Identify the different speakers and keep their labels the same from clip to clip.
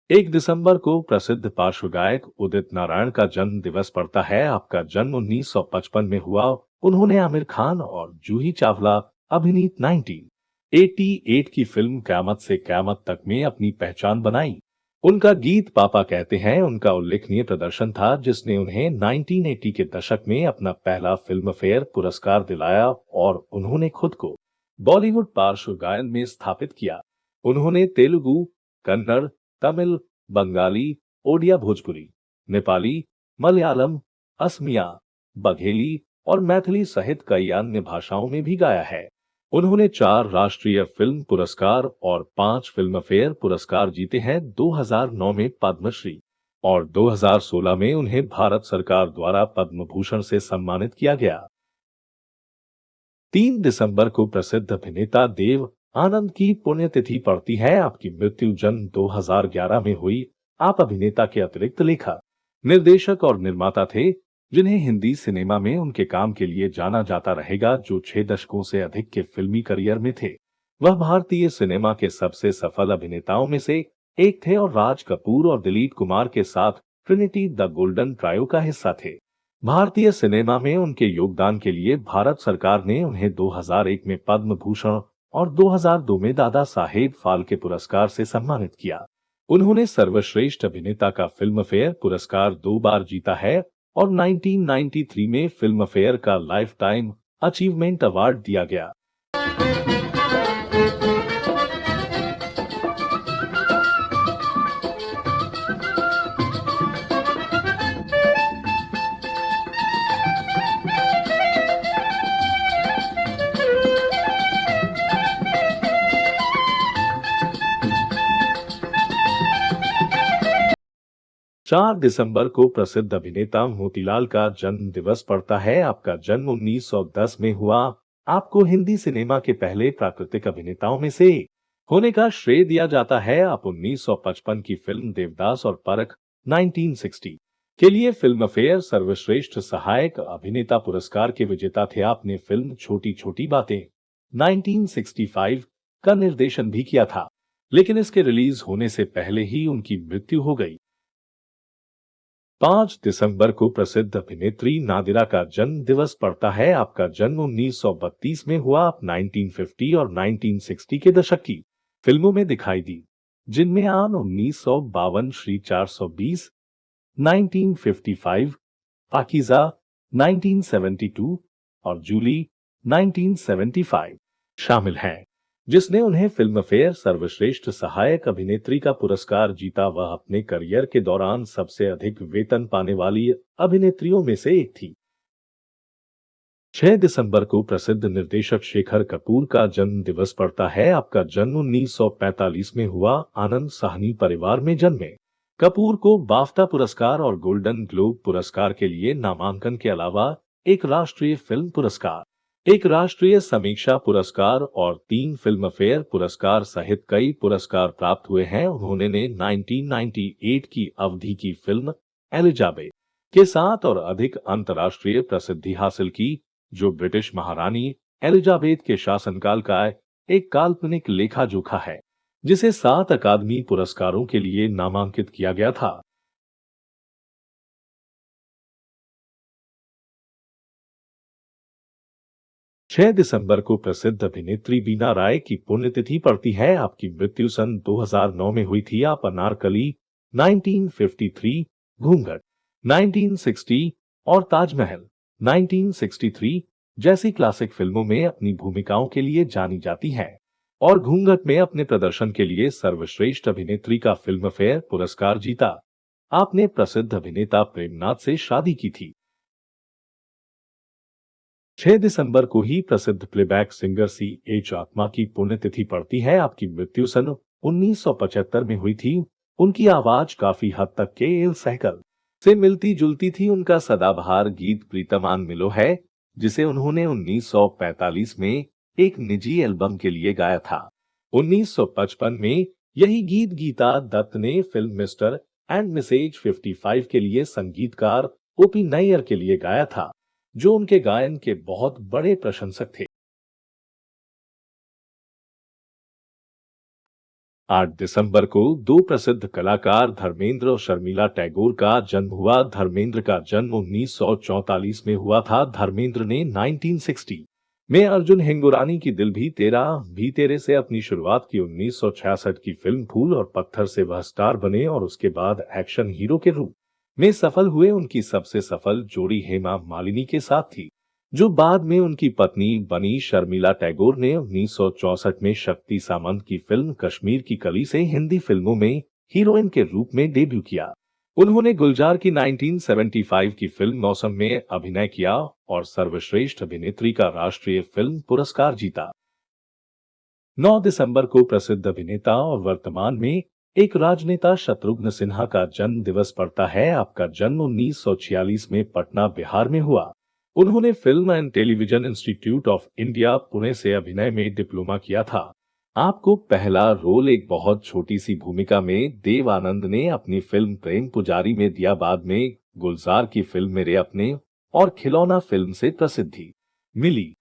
Speaker 1: 1 दिसंबर को प्रसिद्ध पार्श्व गायक उदित नारायण का जन्म दिवस पड़ता है। आपका जन्म 1955 में हुआ। उन्होंने आमिर खान और जूही चावला अभिनीत 1988 की फिल्म क़यामत से क़यामत तक में अपनी पहचान बनाई। उनका गीत पापा कहते हैं उनका उल्लेखनीय प्रदर्शन था, जिसने उन्हें 1980 के दशक में अपना पहला फिल्म फेयर पुरस्कार दिलाया और उन्होंने खुद को बॉलीवुड पार्श्व गायन में स्थापित किया। उन्होंने तेलुगु, कन्नड़, तमिल, बंगाली, ओडिया, भोजपुरी, नेपाली, मलयालम, असमिया, बघेली और मैथिली सहित कई अन्य भाषाओं में भी गाया है। उन्होंने 4 राष्ट्रीय फिल्म पुरस्कार और 5 फिल्म फेयर पुरस्कार जीते हैं। 2009 में पद्मश्री और 2016 में उन्हें भारत सरकार द्वारा पद्म भूषण से सम्मानित किया गया। 3 दिसंबर को प्रसिद्ध अभिनेता देव आनंद की पुण्यतिथि पड़ती है। आपकी मृत्यु जन्म 2011 में हुई। आप अभिनेता के अतिरिक्त लेखक, निर्देशक और निर्माता थे, जिन्हें हिंदी सिनेमा में उनके काम के लिए जाना जाता रहेगा, जो 6 दशकों से अधिक के फिल्मी करियर में थे। वह भारतीय सिनेमा के सबसे सफल अभिनेताओं में से एक थे और राज कपूर और दिलीप कुमार के साथ ट्रिनिटी द गोल्डन ट्रायो का हिस्सा थे। भारतीय सिनेमा में उनके योगदान के लिए भारत सरकार ने उन्हें 2001 में पद्म भूषण और 2002 में दादा साहेब फाल्के पुरस्कार से सम्मानित किया। उन्होंने सर्वश्रेष्ठ अभिनेता का फिल्म फेयर पुरस्कार 2 बार जीता है और 1993 में फिल्म फेयर का लाइफ टाइम अचीवमेंट अवार्ड दिया गया। 4 दिसंबर को प्रसिद्ध अभिनेता मोतीलाल का जन्म दिवस पड़ता है। आपका जन्म 1910 में हुआ। आपको हिंदी सिनेमा के पहले प्राकृतिक अभिनेताओं में से एक होने का श्रेय दिया जाता है। आप 1955 की फिल्म देवदास और परख 1960 के लिए फिल्म फेयर सर्वश्रेष्ठ सहायक अभिनेता पुरस्कार के विजेता थे। आपने फिल्म छोटी छोटी बातें 1965 का निर्देशन भी किया था, लेकिन इसके रिलीज होने से पहले ही उनकी मृत्यु हो गई। 5 दिसंबर को प्रसिद्ध अभिनेत्री नादिरा का जन्म दिवस पड़ता है। आपका जन्म 1932 में हुआ। आप 1950 और 1960 के दशक की फिल्मों में दिखाई दी, जिनमें आन 1952, श्री 420, 1955, पाकीज़ा 1972 और जूली 1975 शामिल हैं, जिसने उन्हें फिल्म फेयर सर्वश्रेष्ठ सहायक अभिनेत्री का पुरस्कार जीता। वह अपने करियर के दौरान सबसे अधिक वेतन पाने वाली अभिनेत्रियों में से एक थी। 6 दिसंबर को प्रसिद्ध निर्देशक शेखर कपूर का जन्म दिवस पड़ता है। आपका जन्म 1945 में हुआ। आनंद साहनी परिवार में जन्मे कपूर को बाफ्टा पुरस्कार और गोल्डन ग्लोब पुरस्कार के लिए नामांकन के अलावा एक राष्ट्रीय फिल्म पुरस्कार, एक राष्ट्रीय समीक्षा पुरस्कार और 3 फिल्म फेयर पुरस्कार सहित कई पुरस्कार प्राप्त हुए हैं। उन्होंने 1998 की अवधि की फिल्म एलिजाबेथ के साथ और अधिक अंतर्राष्ट्रीय प्रसिद्धि हासिल की, जो ब्रिटिश महारानी एलिजाबेथ के शासनकाल का एक काल्पनिक लेखा जोखा है, जिसे 7 अकादमी पुरस्कारों के लिए नामांकित किया गया था। 6 दिसंबर को प्रसिद्ध अभिनेत्री बीना राय की पुण्यतिथि पड़ती है। आपकी मृत्यु सन 2009 में हुई थी। आप अनारकली 1953 घूंघट, 1960 और ताजमहल 1963 जैसी क्लासिक फिल्मों में अपनी भूमिकाओं के लिए जानी जाती हैं और घूंघट में अपने प्रदर्शन के लिए सर्वश्रेष्ठ अभिनेत्री का फिल्म फेयर पुरस्कार जीता। आपने प्रसिद्ध अभिनेता प्रेमनाथ से शादी की थी। 6 दिसंबर को ही प्रसिद्ध प्लेबैक सिंगर C.H. आत्मा की पुण्यतिथि पड़ती है। आपकी मृत्यु सन 1975 में हुई थी। उनकी आवाज काफी हद तक के एल सहगल से मिलती जुलती थी। उनका सदाबहार गीत प्रीतमान मिलो है, जिसे उन्होंने 1945 में एक निजी एल्बम के लिए गाया था। 1955 में यही गीत गीता दत्त ने फिल्म मिस्टर एंड मिसेज 55 के लिए संगीतकार O.P. नैयर के लिए गाया था, जो उनके गायन के बहुत बड़े प्रशंसक थे। 8 दिसंबर को दो प्रसिद्ध कलाकार धर्मेंद्र और शर्मिला टैगोर का जन्म हुआ। धर्मेंद्र का जन्म 1944 में हुआ था। धर्मेंद्र ने 1960 में अर्जुन हिंगुरानी की दिल भी तेरे से अपनी शुरुआत की। 1966 की फिल्म फूल और पत्थर से वह स्टार बने और उसके बाद एक्शन हीरो के रूप में सफल हुए। उनकी सबसे सफल जोड़ी हेमा मालिनी के साथ थी, जो बाद में उनकी पत्नी बनी। शर्मिला टैगोर ने 1964 में शक्ति सामंत की फिल्म कश्मीर की कली से हिंदी फिल्मों में हीरोइन के रूप में डेब्यू किया। उन्होंने गुलजार की 1975 की फिल्म मौसम में अभिनय किया और सर्वश्रेष्ठ अभिनेत्री का राष्ट्रीय फिल्म पुरस्कार जीता। 9 दिसंबर को प्रसिद्ध अभिनेता और वर्तमान में एक राजनेता शत्रुघ्न सिन्हा का जन्म दिवस पड़ता है। आपका जन्म 1946 में पटना, बिहार में हुआ। उन्होंने film and television institute of India, Pune से अभिनय में डिप्लोमा किया था। आपको पहला रोल एक बहुत छोटी सी भूमिका में देव आनंद ने अपनी फिल्म प्रेम पुजारी में दिया। बाद में गुलजार की फिल्म मेरे अपने और खिलौना फिल्म से प्रसिद्धि मिली।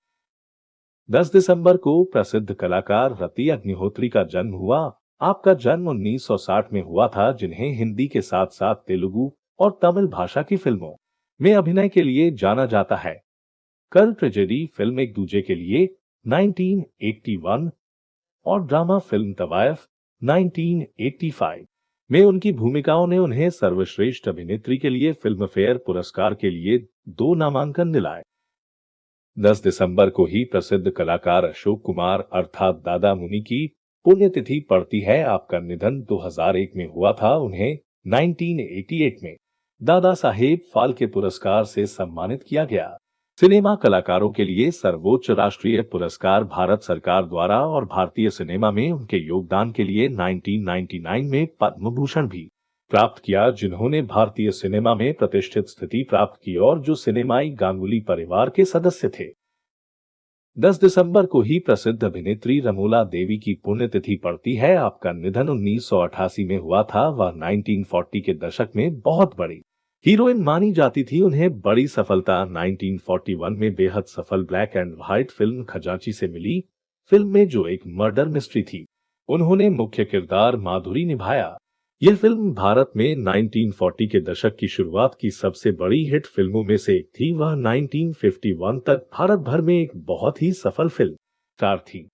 Speaker 1: 10 दिसंबर को प्रसिद्ध कलाकार रति अग्निहोत्री का जन्म हुआ। आपका जन्म 1960 में हुआ था, जिन्हें हिंदी के साथ साथ तेलुगु और तमिल भाषा की फिल्मों में अभिनय के लिए जाना जाता है। कल ट्रेजेडी फिल्म एक दूजे के लिए 1981 और ड्रामा फिल्म तवायफ 1985 में उनकी भूमिकाओं ने उन्हें सर्वश्रेष्ठ अभिनेत्री के लिए फिल्म फेयर पुरस्कार के लिए 2 नामांकन दिलाए। 10 दिसंबर को ही प्रसिद्ध कलाकार अशोक कुमार अर्थात दादा मुनि की पुण्यतिथि पड़ती है। आपका निधन 2001 में हुआ था। उन्हें 1988 में दादा साहेब फाल्के पुरस्कार से सम्मानित किया गया। सिनेमा कलाकारों के लिए सर्वोच्च राष्ट्रीय पुरस्कार भारत सरकार द्वारा और भारतीय सिनेमा में उनके योगदान के लिए 1999 में पद्म भूषण भी प्राप्त किया, जिन्होंने भारतीय सिनेमा में प्रतिष्ठित स्थिति प्राप्त की और जो सिनेमाई गांगुली परिवार के सदस्य थे। 10 दिसंबर को ही प्रसिद्ध अभिनेत्री रमोला देवी की पुण्यतिथि पड़ती है। आपका निधन 1988 में हुआ था। वह 1940 के दशक में बहुत बड़ी हीरोइन मानी जाती थी। उन्हें बड़ी सफलता 1941 में बेहद सफल ब्लैक एंड व्हाइट फिल्म खजांची से मिली। फिल्म में जो एक मर्डर मिस्ट्री थी, उन्होंने मुख्य किरदार माधुरी निभाया। यह फिल्म भारत में 1940 के दशक की शुरुआत की सबसे बड़ी हिट फिल्मों में से एक थी। वह 1951 तक भारत भर में एक बहुत ही सफल फिल्म स्टार थी।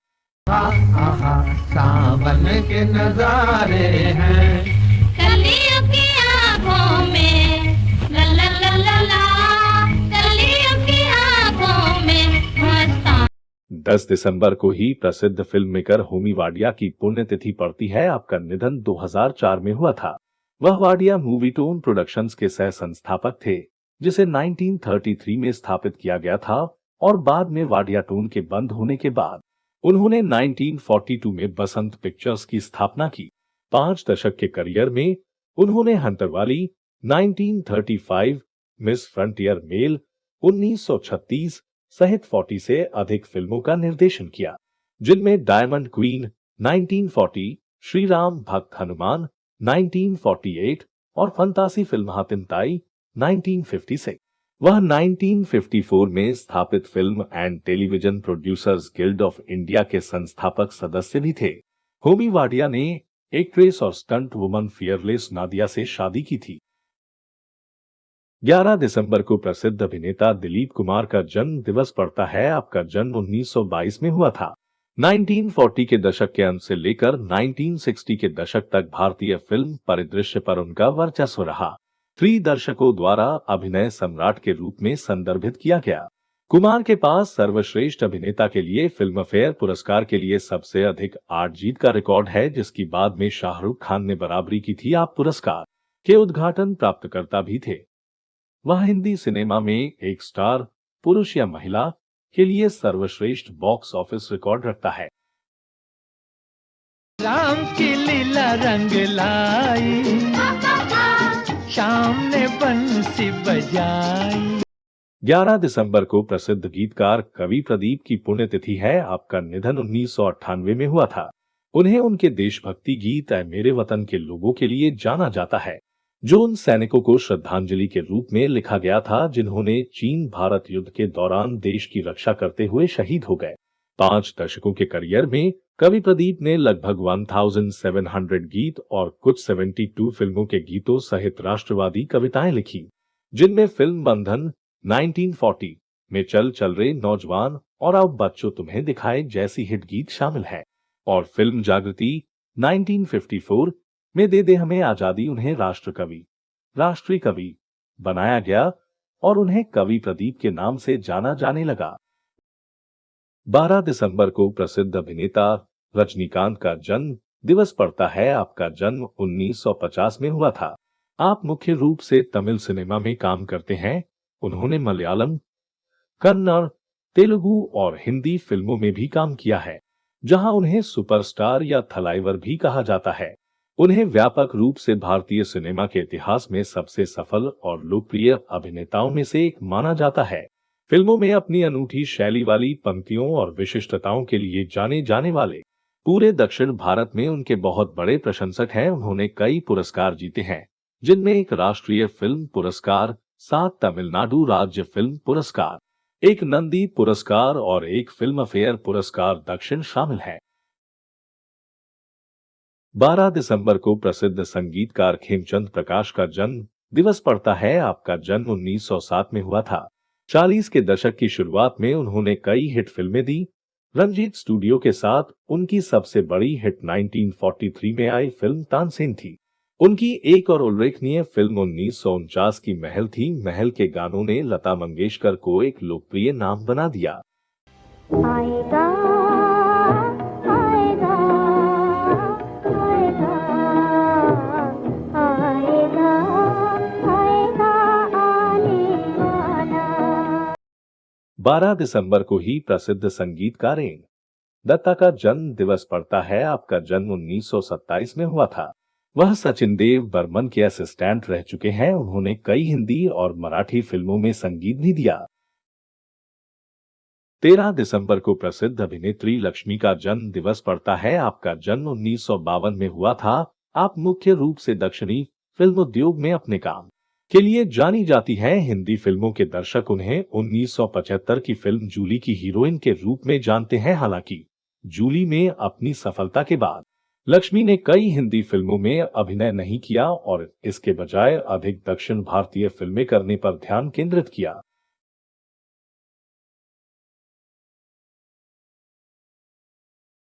Speaker 2: सावन के नजारे हैं कलियों की आंखों में, ला ला ला ला ला, कलियों की आंखों में मस्ताना।
Speaker 1: 10 दिसंबर को ही प्रसिद्ध फिल्म मेकर होमी वाडिया की पुण्यतिथि पड़ती है। आपका निधन 2004 में हुआ था। वह वाडिया मूवी टोन प्रोडक्शंस के सह संस्थापक थे, जिसे 1933 में स्थापित किया गया था और बाद में वाडिया टोन के बंद होने के बाद उन्होंने 1942 में बसंत पिक्चर्स की स्थापना की। 5 दशक के करियर में उन्होंने हंटरवाली 1935, मिस फ्रंटियर मेल 1936 सहित 40 से अधिक फिल्मों का निर्देशन किया, जिनमें डायमंड क्वीन 1940, श्री राम भक्त हनुमान 1948 और फंतासी फिल्म हातिम ताई 1956। वह 1954 में स्थापित film and television producers guild of India के संस्थापक सदस्य भी थे। होमी वाडिया ने एक्ट्रेस और स्टंट वुमन फियरलेस नादिया से शादी की थी। 11 दिसंबर को प्रसिद्ध अभिनेता दिलीप कुमार का जन्म दिवस पड़ता है। आपका जन्म 1922 में हुआ था। 1940 के दशक के अंत से लेकर 1960 के दशक तक भारतीय फिल्म परिदृश्य पर उनका वर्चस्व रहा। 3 दर्शकों द्वारा अभिनय सम्राट के रूप में संदर्भित किया गया। कुमार के पास सर्वश्रेष्ठ अभिनेता के लिए फिल्म फेयर पुरस्कार के लिए सबसे अधिक 8 जीत का रिकॉर्ड है, जिसकी बाद में शाहरुख खान ने बराबरी की थी। आप पुरस्कार के उद्घाटन प्राप्तकर्ता भी थे। वह हिंदी सिनेमा में एक स्टार पुरुष या महिला के लिए सर्वश्रेष्ठ बॉक्स ऑफिस रिकॉर्ड रखता है।
Speaker 3: राम की लीला रंग लाई, शाम ने बंसी बजाई।
Speaker 1: 11 दिसंबर को प्रसिद्ध गीतकार कवि प्रदीप की पुण्यतिथि है। आपका निधन 1998 में हुआ था। उन्हें उनके देशभक्ति गीत ऐ मेरे वतन के लोगों के लिए जाना जाता है, जो उन सैनिकों को श्रद्धांजलि के रूप में लिखा गया था जिन्होंने चीन भारत युद्ध के दौरान देश की रक्षा करते हुए शहीद हो गए। 5 दशकों के करियर में कवि प्रदीप ने लगभग 1700 गीत और कुछ 72 फिल्मों के गीतों सहित राष्ट्रवादी कविताएं लिखी, जिनमें फिल्म बंधन 1940 में चल चल रे नौजवान और अब बच्चों तुम्हें दिखाए जैसी हिट गीत शामिल है, और फिल्म जागृति 1954 में दे दे हमें आजादी उन्हें राष्ट्रीय कवि बनाया गया और उन्हें कवि प्रदीप के नाम से जाना जाने लगा। 12 दिसंबर को प्रसिद्ध अभिनेता रजनीकांत का जन्म दिवस पड़ता है। आपका जन्म 1950 में हुआ था। आप मुख्य रूप से तमिल सिनेमा में काम करते हैं। उन्होंने मलयालम, कन्नड़, तेलुगु और हिंदी फिल्मों में भी काम किया है, जहां उन्हें सुपरस्टार या थलाइवर भी कहा जाता है। उन्हें व्यापक रूप से भारतीय सिनेमा के इतिहास में सबसे सफल और लोकप्रिय अभिनेताओं में से एक माना जाता है। फिल्मों में अपनी अनूठी शैली वाली पंक्तियों और विशिष्टताओं के लिए जाने जाने वाले पूरे दक्षिण भारत में उनके बहुत बड़े प्रशंसक हैं। उन्होंने कई पुरस्कार जीते हैं, जिनमें एक राष्ट्रीय फिल्म पुरस्कार, 7 तमिलनाडु राज्य फिल्म पुरस्कार, 1 नंदी पुरस्कार और 1 फिल्म फेयर पुरस्कार दक्षिण शामिल है। 12 दिसंबर को प्रसिद्ध संगीतकार खेमचंद प्रकाश का जन्म दिवस पड़ता है। आपका जन्म 1907 में हुआ था। 40 के दशक की शुरुआत में उन्होंने कई हिट फिल्में दी। रंजीत स्टूडियो के साथ उनकी सबसे बड़ी हिट 1943 में आई फिल्म तानसेन थी। उनकी एक और उल्लेखनीय फिल्म 1949 की महल थी। महल के गानों ने लता मंगेशकर को एक लोकप्रिय नाम बना दिया।
Speaker 2: आएगा, आएगा, आएगा, आएगा, आएगा आने वाला।
Speaker 1: 12 दिसंबर को ही प्रसिद्ध संगीतकार एन दत्ता का जन्म दिवस पड़ता है। आपका जन्म 1927 में हुआ था। वह सचिन देव बर्मन के असिस्टेंट रह चुके हैं। उन्होंने कई हिंदी और मराठी फिल्मों में संगीत भी दिया। 13 दिसंबर को प्रसिद्ध अभिनेत्री लक्ष्मी का जन्म दिवस पड़ता है। आपका जन्म 1952 में हुआ था। आप मुख्य रूप से दक्षिणी फिल्म उद्योग में अपने काम के लिए जानी जाती हैं। हिंदी फिल्मों के दर्शक उन्हें 1975 की फिल्म जूली की हीरोइन के रूप में जानते हैं। हालांकि जूली में अपनी सफलता के बाद लक्ष्मी ने कई हिंदी फिल्मों में अभिनय नहीं किया और इसके बजाय अधिक दक्षिण भारतीय फिल्में करने पर ध्यान केंद्रित किया।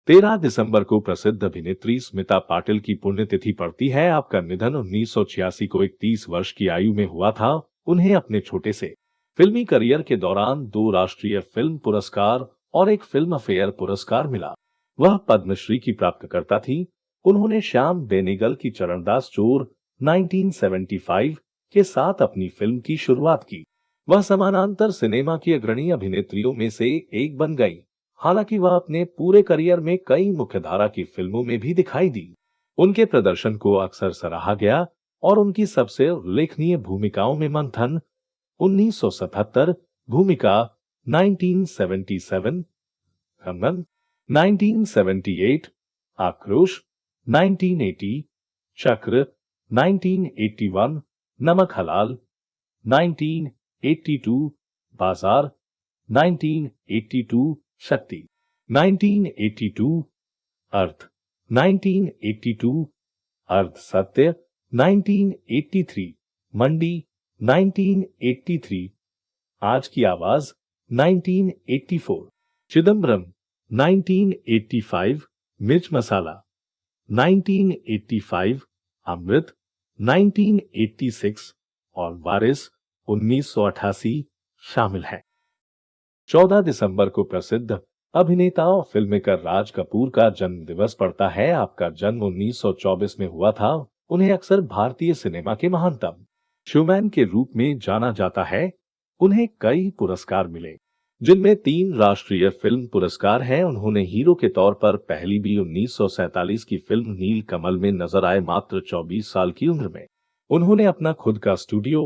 Speaker 1: तेरह दिसंबर को प्रसिद्ध अभिनेत्री स्मिता पाटिल की पुण्यतिथि पड़ती है। आपका निधन 1986 को 31 वर्ष की आयु में हुआ था। उन्हें अपने छोटे से फिल्मी करियर के दौरान 2 राष्ट्रीय फिल्म पुरस्कार और 1 फिल्म फेयर पुरस्कार मिला। वह पद्मश्री की प्राप्तकर्ता थी। उन्होंने श्याम बेनेगल की चरणदास चोर 1975 के साथ अपनी फिल्म की शुरुआत की। वह समानांतर सिनेमा की अग्रणी अभिनेत्रियों में से एक बन गई। हालांकि वह अपने पूरे करियर में कई मुख्यधारा की फिल्मों में भी दिखाई दी। उनके प्रदर्शन को अक्सर सराहा गया और उनकी सबसे उल्लेखनीय भूमिकाओं में मंथन 1977, भूमिका 1977, खनन 1978, आक्रोश 1980, चक्र 1981, नमक हलाल 1982, बाजार 1982, शक्ति 1982, अर्थ 1982, अर्ध सत्य 1983, मंडी 1983, आज की आवाज 1984, चिदम्बरम 1985 मिर्च मसाला, 1985 अमृत, 1986 और वारिस 1988 शामिल हैं। 14 दिसंबर को प्रसिद्ध अभिनेता और फिल्ममेकर राज कपूर का जन्म दिवस पड़ता है। आपका जन्म 1924 में हुआ था। उन्हें अक्सर भारतीय सिनेमा के महानतम शोमैन के रूप में जाना जाता है। उन्हें कई पुरस्कार मिले, जिनमें 3 राष्ट्रीय फिल्म पुरस्कार हैं। उन्होंने हीरो के तौर पर पहली भी 1947 की फिल्म नील कमल में नजर आए। मात्र 24 साल की उम्र में उन्होंने अपना खुद का स्टूडियो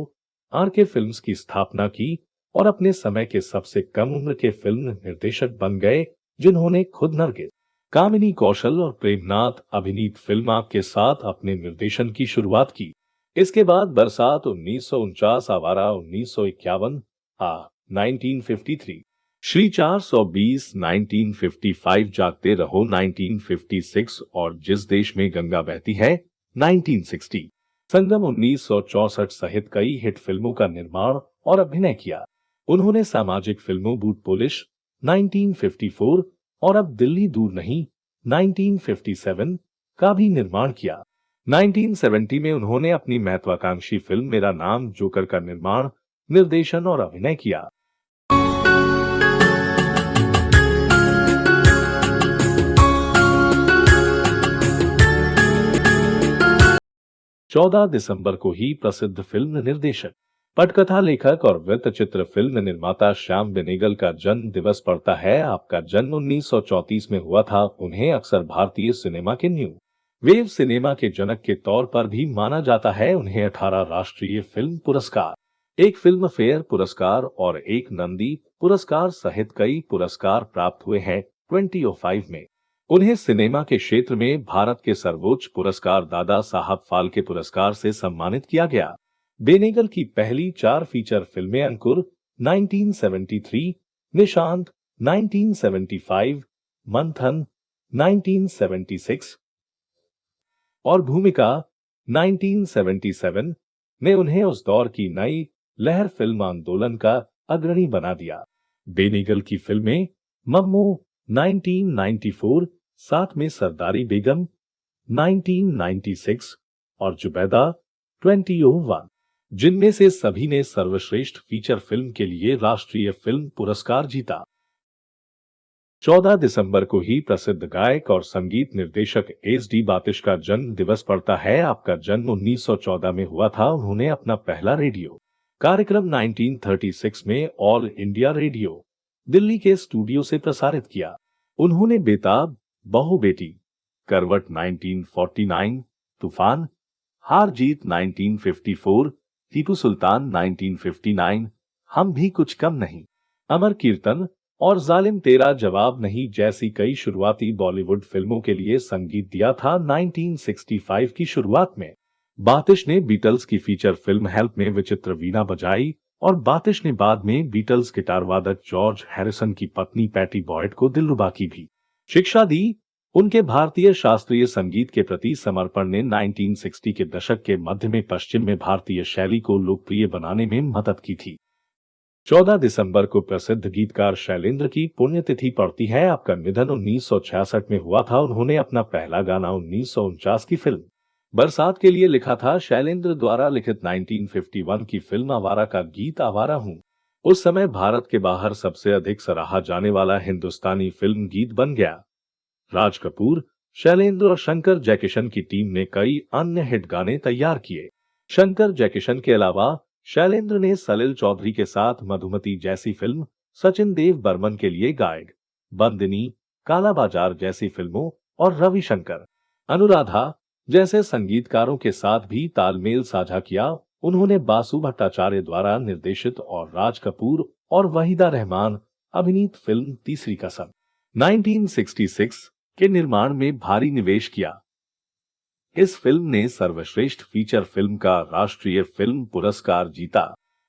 Speaker 1: आरके फिल्म्स की स्थापना की और अपने समय के सबसे कम उम्र के फिल्म निर्देशक बन गए, जिन्होंने खुद नरगिस, कामिनी कौशल और प्रेमनाथ अभिनीत फिल्म आग के साथ अपने निर्देशन की शुरुआत की। इसके बाद बरसात 1949, आवारा 1951, 1953, श्री 420 1955, जागते रहो 1956 और जिस देश में गंगा बहती है 1960, संगम 1964 सहित कई हिट फिल्मों का निर्माण और अभिनय किया। उन्होंने सामाजिक फिल्मों बूट पुलिस 1954 और अब दिल्ली दूर नहीं 1957 का भी निर्माण किया। 1970 में उन्होंने अपनी महत्वाकांक्षी फिल्म मेरा नाम जोकर का निर्माण, निर्देशन और अभिनय किया। चौदह दिसंबर को ही प्रसिद्ध फिल्म निर्देशक, पटकथा लेखक और वृत्तचित्र फिल्म निर्माता श्याम बेनेगल का जन्म दिवस पड़ता है। आपका जन्म 1934 में हुआ था। उन्हें अक्सर भारतीय सिनेमा के न्यू वेव सिनेमा के जनक के तौर पर भी माना जाता है। उन्हें 18 राष्ट्रीय फिल्म पुरस्कार, 1 फिल्म फेयर पुरस्कार और 1 नंदी पुरस्कार सहित कई पुरस्कार प्राप्त हुए हैं। 2005 में उन्हें सिनेमा के क्षेत्र में भारत के सर्वोच्च पुरस्कार दादा साहब फाल्के पुरस्कार से सम्मानित किया गया। बेनेगल की पहली 4 फीचर फिल्में अंकुर 1973, निशांत 1975, मंथन 1976 और भूमिका 1977 ने उन्हें उस दौर की नई लहर फिल्म आंदोलन का अग्रणी बना दिया। बेनेगल की फिल्में मम्मू 1994, साथ में सरदारी बेगम 1996 और जुबैदा 2001, जिनमें से सभी ने सर्वश्रेष्ठ फीचर फिल्म के लिए राष्ट्रीय फिल्म पुरस्कार जीता। 14 दिसंबर को ही प्रसिद्ध गायक और संगीत निर्देशक एस.डी. बातिश का जन्म दिवस पड़ता है। आपका जन्म 1914 में हुआ था। उन्होंने अपना पहला रेडियो कार्यक्रम 1936 में ऑल इंडिया रेडियो दिल्ली के स्टूडियो से प्रसारित किया। उन्होंने बेताब, बहू बेटी, करवट 1949, तूफान, हार जीत 1954, टीपू सुल्तान 1959, हम भी कुछ कम नहीं, अमर कीर्तन और जालिम तेरा जवाब नहीं जैसी कई शुरुआती बॉलीवुड फिल्मों के लिए संगीत दिया था। 1965 की शुरुआत में बातिश ने बीटल्स की फीचर फिल्म हेल्प में विचित्र वीणा बजाई और बातिश ने बाद में बीटल्स गिटार वादक जॉर्ज हैरिसन की पत्नी पैटी बॉयड को दिलरुबा की भी शिक्षा दी। उनके भारतीय शास्त्रीय संगीत के प्रति समर्पण ने 1960 के दशक के मध्य में पश्चिम में भारतीय शैली को लोकप्रिय बनाने में मदद की थी। 14 दिसंबर को प्रसिद्ध गीतकार शैलेंद्र की पुण्यतिथि पड़ती है। आपका निधन 1966 में हुआ था। उन्होंने अपना पहला गाना 1949 की फिल्म बरसात के लिए लिखा था। शैलेंद्र द्वारा लिखित 1951 की फिल्म आवारा का गीत आवारा हूं उस समय भारत के बाहर सबसे अधिक सराहा जाने वाला हिंदुस्तानी फिल्म गीत बन गया। राज कपूर, शैलेंद्र और शंकर जयकिशन की टीम ने कई अन्य हिट गाने तैयार किए। शंकर जयकिशन के अलावा शैलेंद्र ने सलिल चौधरी के साथ मधुमती जैसी फिल्म, सचिन देव बर्मन के लिए गायक, बंदिनी, काला बाजार जैसी फिल्मों और रविशंकर, अनुराधा जैसे संगीतकारों के साथ भी तालमेल साझा किया। उन्होंने बासु भट्टाचार्य द्वारा निर्देशित और राज कपूर और वहीदा रहमान अभिनीत फिल्म तीसरी कसम 1966 के निर्माण में भारी निवेश किया। इस फिल्म ने सर्वश्रेष्ठ फीचर फिल्म का राष्ट्रीय फिल्म पुरस्कार जीता।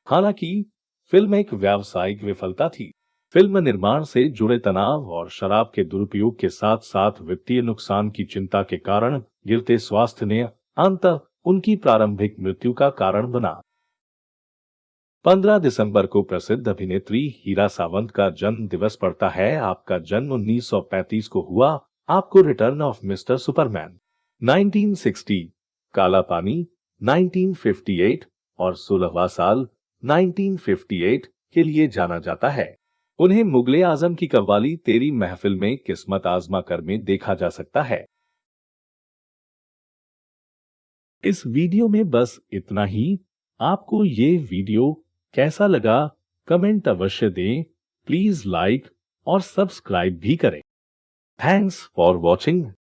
Speaker 1: हालांकि फिल्म एक व्यावसायिक विफलता थी। फिल्म निर्माण से जुड़े तनाव और शराब के दुरुपयोग के साथ साथ वित्तीय नुकसान की चिंता के कारण गिरते स्वास्थ्य ने अंततः उनकी प्रारंभिक मृत्यु का कारण बना। 15 दिसंबर को प्रसिद्ध अभिनेत्री हीरा सावंत का जन्म दिवस पड़ता है। आपका जन्म 1935 को हुआ। आपको रिटर्न ऑफ मिस्टर सुपरमैन 1960, काला पानी 1958 और 16वां साल 1958 के लिए जाना जाता है। उन्हें मुगले आजम की कव्वाली तेरी महफिल में किस्मत आजमा कर में देखा जा सकता है। इस वीडियो में बस इतना ही। आपको ये वीडियो कैसा लगा कमेंट अवश्य दें। प्लीज लाइक और सब्सक्राइब भी करें। Thanks for watching.